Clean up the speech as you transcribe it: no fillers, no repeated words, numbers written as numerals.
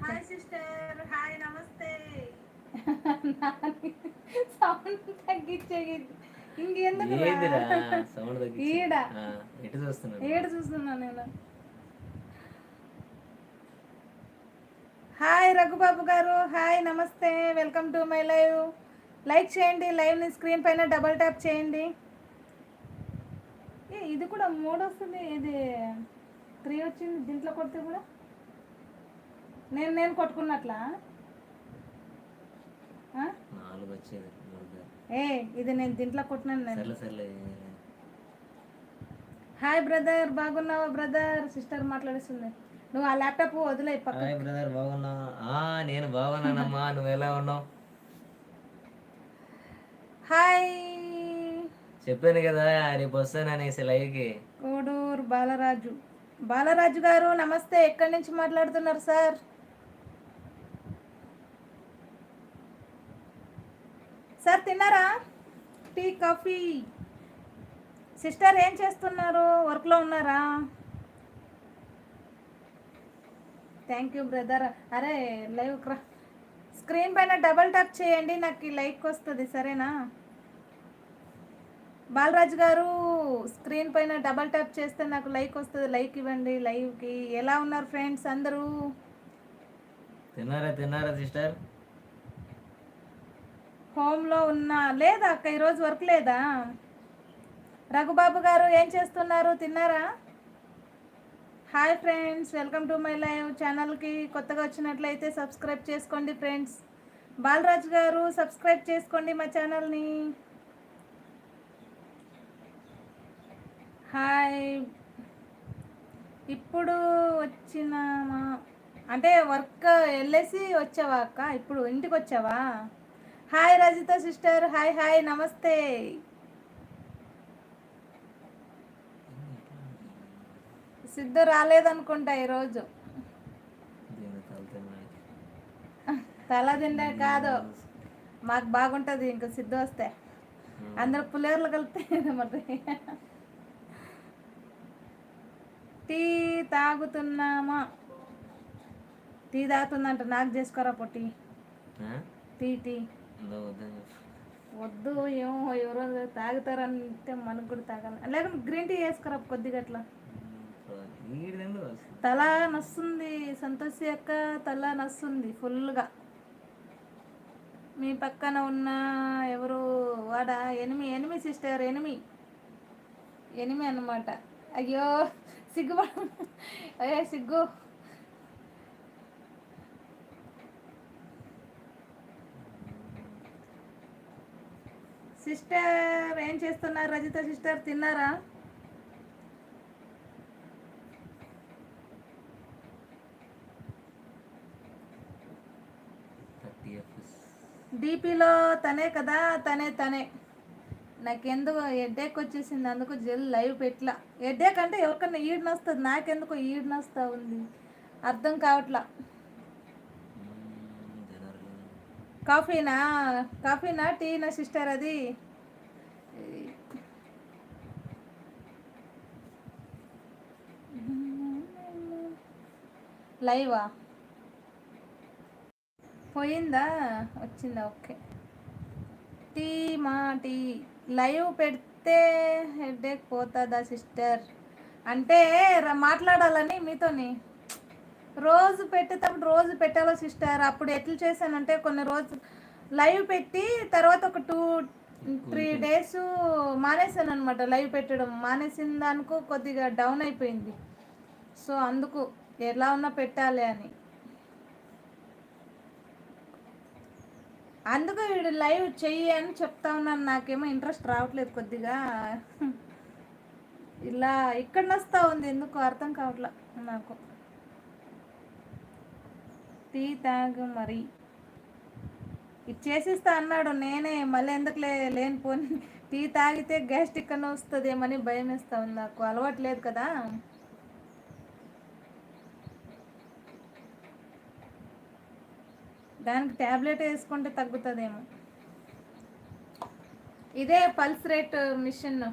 Hi sister, hi నమస్తే. Sound తగ్గించే ఇంకెందుకు సౌండ్ ఈడ ఎటు చూస్తున్నాను ఈడ చూస్తున్నా నేను. హాయ్ రఘుబాబు గారు, హాయ్ నమస్తే, welcome to my live. Like చేయండి, లైవ్ని స్క్రీన్ పైన డబల్ ట్యాప్ చేయండి. ఇది కూడా 3 వస్తుంది, ఇది 3 వచ్చింది. దీంట్లో కొడితే కూడా నేను కొట్టుకున్నట్లా. 4 వచ్చేది. ఇది నేను దీంట్లో కొట్టినాను. సర్లే. హాయ్ బ్రదర్, బాగున్నావా బ్రదర్? సిస్టర్ మాట్లాడుతుంది. నువ్వు ఆ ల్యాప్టాప్ వదిలే పక్క. హాయ్ బ్రదర్, బాగున్నావా? నేను బాగున్నానమ్మా. నువ్వు ఎలా ఉన్నావు? హాయ్, చెప్పాను కదా రేపు వస్తాను అనేసి లైవ్కి. కోడూరు బాలరాజు గారు నమస్తే. ఎక్కడి నుంచి మాట్లాడుతున్నారు సార్? సార్ తిన్నారా? Tea coffee? సిస్టర్ ఏం చేస్తున్నారు? వర్క్లో ఉన్నారా? Thank you brother. అరే లైవ్ స్క్రీన్ పైన డబల్ ట్యాప్ చేయండి, నాకు లైక్ వస్తుంది, సరేనా? బాలరాజు గారు స్క్రీన్ పైన డబల్ ట్యాప్ చేస్తే నాకు లైక్ వస్తుంది, లైక్ ఇవ్వండి లైవ్కి. ఎలా ఉన్నారు ఫ్రెండ్స్ అందరూ? తిన్నారా సిస్టర్? హోమ్లో ఉన్నా. లేదా అక్క, ఈరోజు వర్క్ లేదా? రఘుబాబు గారు ఏం చేస్తున్నారు? తిన్నారా? Hi friends, welcome to my live. ఛానల్కి కొత్తగా వచ్చినట్లయితే సబ్స్క్రైబ్ చేసుకోండి ఫ్రెండ్స్. బాలరాజు గారు సబ్స్క్రైబ్ చేసుకోండి మా ఛానల్ని. హాయ్, ఇప్పుడు వచ్చినామా అంటే వర్క్ వెళ్ళేసి వచ్చావా అక్క? ఇప్పుడు ఇంటికి వచ్చావా? హాయ్ రజిత సిస్టర్, హాయ్ నమస్తే. సిద్ధు రాలేదనుకుంటా ఈరోజు. తల తిండే కాదు, మాకు బాగుంటుంది ఇంకా సిద్ధు వస్తే. అందరు పులేర్లు కలిపితే మరి. టీ తాగుతున్నామా? టీ తాగుతుందంట. నాకు చేసుకోరా పొట్టి. టీ వద్దు, ఏమో ఎవరో తాగుతారంటే మనకు కూడా తాగాలి. లేకపోతే గ్రీన్ టీ వేసుకురా కొద్దిగా అట్లా. తల నొస్తుంది సంతోష్ యొక్క, తల నొస్తుంది ఫుల్గా. మీ పక్కన ఉన్న ఎవరు? వాడా? ఎనిమి సిస్టర్, ఎనిమి అన్నమాట. అయ్యో సిగ్గు. సిస్టర్ ఏం చేస్తున్నారు? రజిత సిస్టర్ తిన్నారా? డీపీలో తనే కదా, తనే. నాకెందుకు హెడ్ఏక్ వచ్చేసింది, అందుకు జల్ లైవ్ పెట్లా. హెడ్ఏక్ అంటే ఎవరికన్నా ఈడ్ నొస్తుంది, నాకెందుకు ఈడ్ నొస్తా ఉంది, అర్థం కావట్లా. కాఫీనా టీనా సిస్టర్? అది లైవా? పోయిందా? వచ్చిందా? ఓకే. టీ లైవ్ పెడితే హెడేక్ పోతుందా సిస్టర్? అంటే మాట్లాడాలని మీతోని రోజు పెట్టేటప్పుడు రోజు పెట్టాలా సిస్టర్? అప్పుడు ఎట్లా చేశానంటే కొన్ని రోజు లైవ్ పెట్టి తర్వాత ఒక 2-3 డేస్ మానేసాను అనమాట. లైవ్ పెట్టడం మానేసిన దానికి కొద్దిగా డౌన్ అయిపోయింది. సో అందుకు ఎలా ఉన్నా పెట్టాలి అని. అందుకు వీడు లైవ్ చెయ్యి అని చెప్తా ఉన్నాను. నాకేమో ఇంట్రెస్ట్ రావట్లేదు కొద్దిగా. ఇలా ఇక్కడ నొస్తా ఉంది, ఎందుకు అర్థం కావట్లా నాకు. టీ తాగు మరి. ఇది చేసిస్తా అన్నాడు, నేనే మళ్ళీ ఎందుకు లేని పోని. టీ తాగితే గ్యాస్ట్రిక్ అని వస్తుందేమని భయం వేస్తా ఉంది నాకు, అలవాట్లేదు కదా. దానికి ట్యాబ్లెట్ వేసుకుంటే తగ్గుతుందేమో. ఇదే పల్స్ రేట్ మిషన్.